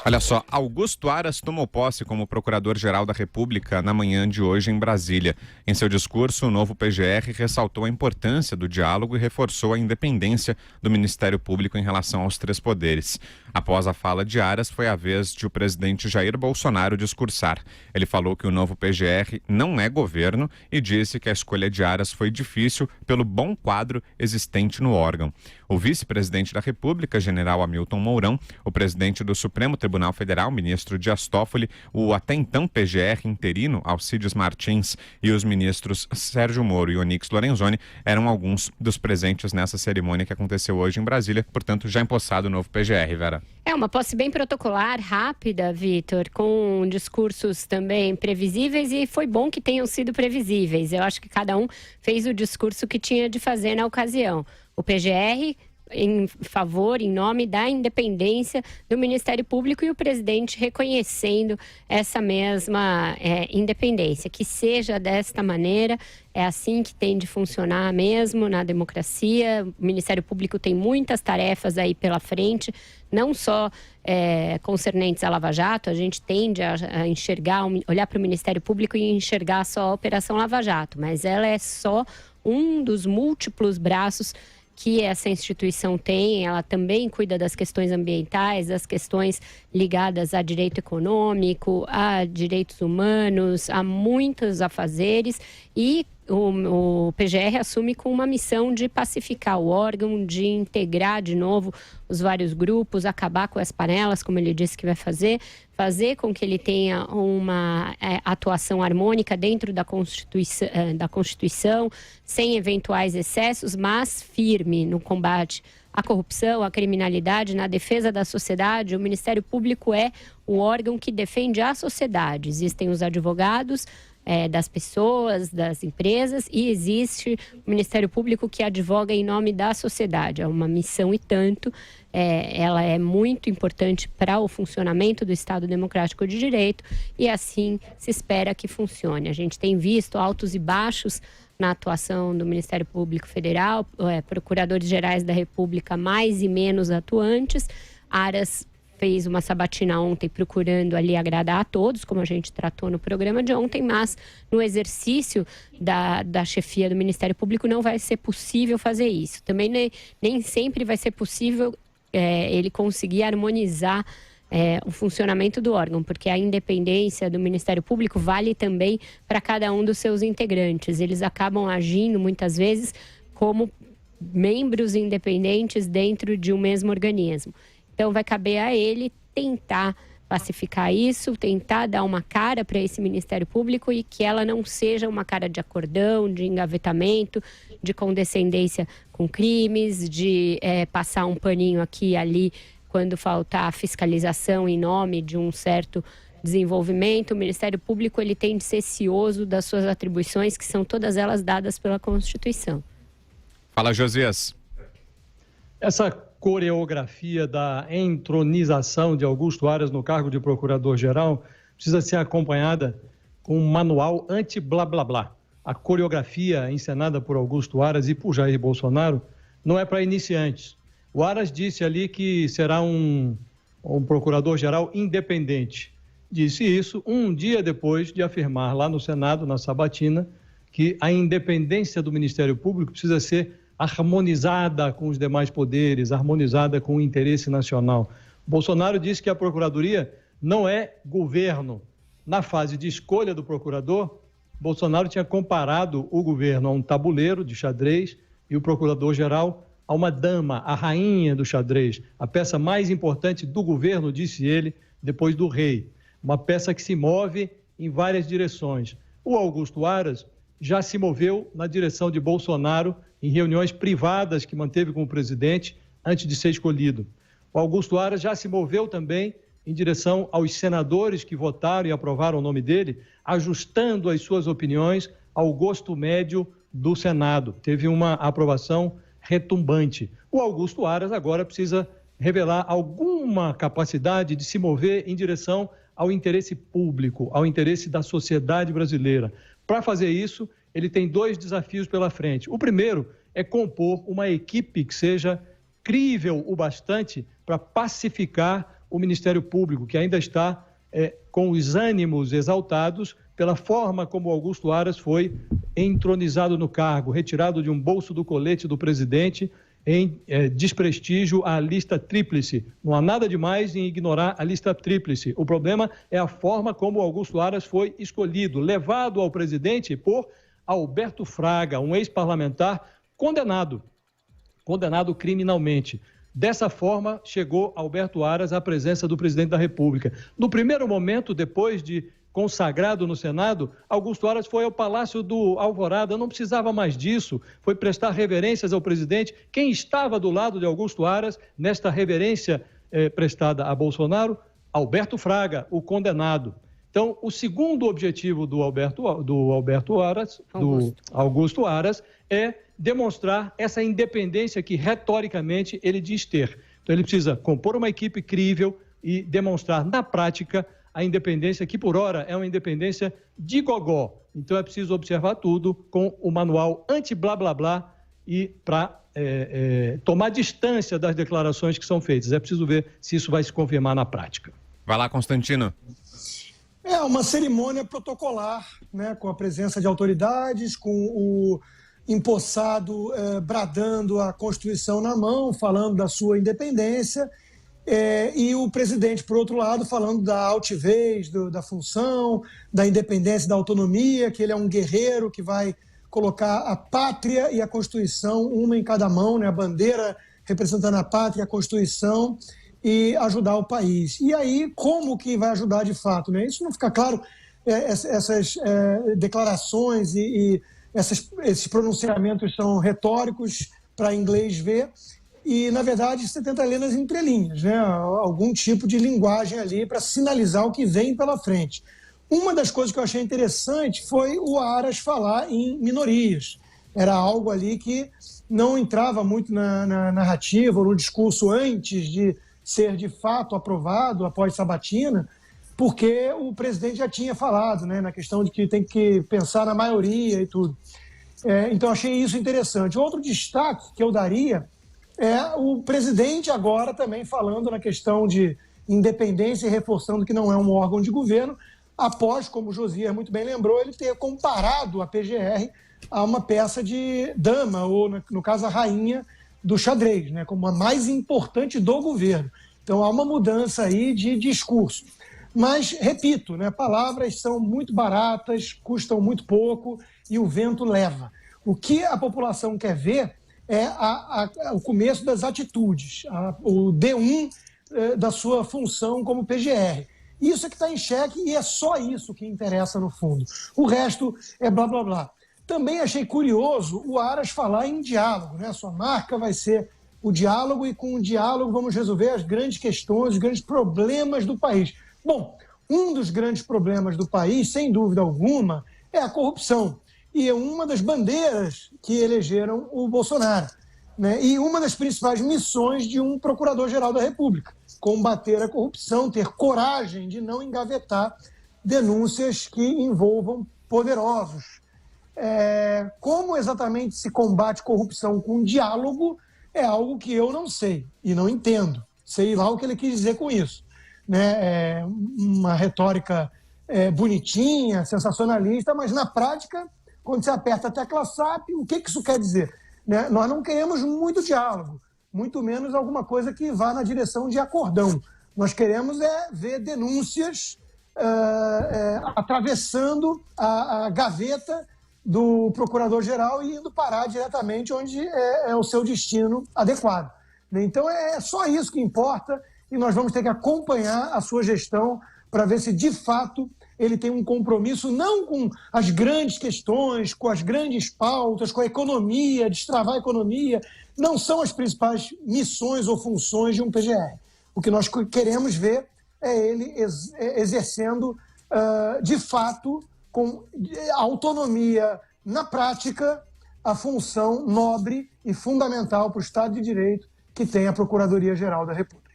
Olha só, Augusto Aras tomou posse como Procurador-Geral da República na manhã de hoje em Brasília. Em seu discurso, o novo PGR ressaltou a importância do diálogo e reforçou a independência do Ministério Público em relação aos três poderes. Após a fala de Aras, foi a vez de o presidente Jair Bolsonaro discursar. Ele falou que o novo PGR não é governo e disse que a escolha de Aras foi difícil pelo bom quadro existente no órgão. O vice-presidente da República, general Hamilton Mourão, o presidente do Supremo Tribunal Federal, ministro Dias Toffoli, o até então PGR interino, Alcides Martins, e os ministros Sérgio Moro e Onyx Lorenzoni eram alguns dos presentes nessa cerimônia que aconteceu hoje em Brasília, portanto já empossado o novo PGR, Vera. É uma posse bem protocolar, rápida, Vitor, com discursos também previsíveis, e foi bom que tenham sido previsíveis. Eu acho que cada um fez o discurso que tinha de fazer na ocasião. O PGR em favor, em nome da independência do Ministério Público, e o presidente reconhecendo essa mesma independência. Que seja desta maneira, é assim que tem de funcionar mesmo na democracia. O Ministério Público tem muitas tarefas aí pela frente, não só concernentes à Lava Jato. A gente tende a enxergar, olhar para o Ministério Público e enxergar só a Operação Lava Jato, mas ela é só um dos múltiplos braços que essa instituição tem. Ela também cuida das questões ambientais, das questões ligadas a direito econômico, a direitos humanos, a muitos afazeres, e o PGR assume com uma missão de pacificar o órgão, de integrar de novo os vários grupos, acabar com as panelas, como ele disse que vai fazer com que ele tenha uma atuação harmônica dentro da Constituição, sem eventuais excessos, mas firme no combate à corrupção, à criminalidade, na defesa da sociedade. O Ministério Público é o órgão que defende a sociedade. Existem os advogados das pessoas, das empresas, e existe o Ministério Público que advoga em nome da sociedade. É uma missão e tanto. Ela é muito importante para o funcionamento do Estado Democrático de Direito, e assim se espera que funcione. A gente tem visto altos e baixos na atuação do Ministério Público Federal, procuradores gerais da República mais e menos atuantes. Aras fez uma sabatina ontem procurando ali agradar a todos, como a gente tratou no programa de ontem, mas no exercício da chefia do Ministério Público não vai ser possível fazer isso. Também nem sempre vai ser possível ele conseguir harmonizar o funcionamento do órgão, porque a independência do Ministério Público vale também para cada um dos seus integrantes. Eles acabam agindo muitas vezes como membros independentes dentro de um mesmo organismo. Então vai caber a ele tentar pacificar isso, tentar dar uma cara para esse Ministério Público, e que ela não seja uma cara de acordão, de engavetamento, de condescendência com crimes, de passar um paninho aqui e ali quando faltar fiscalização em nome de um certo desenvolvimento. O Ministério Público ele tem de ser cioso das suas atribuições, que são todas elas dadas pela Constituição. Fala, Josias. Essa coreografia da entronização de Augusto Aras no cargo de Procurador-Geral precisa ser acompanhada com um manual anti-blá-blá-blá. A coreografia encenada por Augusto Aras e por Jair Bolsonaro não é para iniciantes. O Aras disse ali que será um procurador-geral independente. Disse isso um dia depois de afirmar lá no Senado, na sabatina, que a independência do Ministério Público precisa ser harmonizada com os demais poderes, harmonizada com o interesse nacional. Bolsonaro disse que a Procuradoria não é governo. Na fase de escolha do procurador, Bolsonaro tinha comparado o governo a um tabuleiro de xadrez e o procurador-geral a uma dama, a rainha do xadrez, a peça mais importante do governo, disse ele, depois do rei. Uma peça que se move em várias direções. O Augusto Aras já se moveu na direção de Bolsonaro em reuniões privadas que manteve com o presidente antes de ser escolhido. O Augusto Aras já se moveu também em direção aos senadores que votaram e aprovaram o nome dele, ajustando as suas opiniões ao gosto médio do Senado. Teve uma aprovação retumbante. O Augusto Aras agora precisa revelar alguma capacidade de se mover em direção ao interesse público, ao interesse da sociedade brasileira. Para fazer isso, ele tem dois desafios pela frente. O primeiro é compor uma equipe que seja crível o bastante para pacificar o Ministério Público, que ainda está com os ânimos exaltados pela forma como Augusto Aras foi entronizado no cargo, retirado de um bolso do colete do presidente em desprestígio à lista tríplice. Não há nada de mais em ignorar a lista tríplice. O problema é a forma como Augusto Aras foi escolhido, levado ao presidente por Alberto Fraga, um ex-parlamentar condenado criminalmente. Dessa forma, chegou Alberto Aras à presença do presidente da República. No primeiro momento, depois de consagrado no Senado, Augusto Aras foi ao Palácio do Alvorada, não precisava mais disso, foi prestar reverências ao presidente. Quem estava do lado de Augusto Aras, nesta reverência prestada a Bolsonaro? Alberto Fraga, o condenado. Então, o segundo objetivo do Augusto Aras, é demonstrar essa independência que, retoricamente, ele diz ter. Então, ele precisa compor uma equipe crível e demonstrar, na prática, a independência que, por hora, é uma independência de gogó. Então, é preciso observar tudo com o manual anti-blá-blá-blá e para tomar distância das declarações que são feitas. É preciso ver se isso vai se confirmar na prática. Vai lá, Constantino. É uma cerimônia protocolar, né, com a presença de autoridades, com o empossado bradando a Constituição na mão, falando da sua independência, e o presidente, por outro lado, falando da altivez, da função, da independência, da autonomia, que ele é um guerreiro que vai colocar a pátria e a Constituição, uma em cada mão, né, a bandeira representando a pátria e a Constituição, e ajudar o país. E aí, como que vai ajudar de fato? Né? Isso não fica claro, essas declarações e esses pronunciamentos são retóricos para inglês ver, e, na verdade, você tenta ler nas entrelinhas, né? Algum tipo de linguagem ali para sinalizar o que vem pela frente. Uma das coisas que eu achei interessante foi o Aras falar em minorias. Era algo ali que não entrava muito na narrativa ou no discurso antes de ser de fato aprovado após Sabatina, porque o presidente já tinha falado, né, na questão de que tem que pensar na maioria e tudo. Então, achei isso interessante. Outro destaque que eu daria é o presidente agora também falando na questão de independência e reforçando que não é um órgão de governo, após, como o Josias muito bem lembrou, ele ter comparado a PGR a uma peça de dama, ou, no caso, a rainha do xadrez, né, como a mais importante do governo. Então, há uma mudança aí de discurso. Mas, repito, né, palavras são muito baratas, custam muito pouco e o vento leva. O que a população quer ver é o começo das atitudes, o D1 da sua função como PGR. Isso é que está em xeque e é só isso que interessa no fundo. O resto é blá, blá, blá. Também achei curioso o Aras falar em diálogo, né? Sua marca vai ser o diálogo e com o diálogo vamos resolver as grandes questões, os grandes problemas do país. Bom, um dos grandes problemas do país, sem dúvida alguma, é a corrupção. E é uma das bandeiras que elegeram o Bolsonaro, né? E uma das principais missões de um procurador-geral da República, combater a corrupção, ter coragem de não engavetar denúncias que envolvam poderosos. Como exatamente se combate corrupção com diálogo é algo que eu não sei e não entendo. Sei lá o que ele quis dizer com isso. Né? Uma retórica bonitinha, sensacionalista, mas na prática, quando você aperta a tecla SAP, o que isso quer dizer? Né? Nós não queremos muito diálogo, muito menos alguma coisa que vá na direção de acordão. Nós queremos ver denúncias atravessando a gaveta do procurador-geral e indo parar diretamente onde é o seu destino adequado. Então, é só isso que importa e nós vamos ter que acompanhar a sua gestão para ver se, de fato, ele tem um compromisso não com as grandes questões, com as grandes pautas, com a economia, destravar a economia. Não são as principais missões ou funções de um PGR. O que nós queremos ver é ele exercendo, de fato, com autonomia na prática, a função nobre e fundamental para o Estado de Direito que tem a Procuradoria-Geral da República.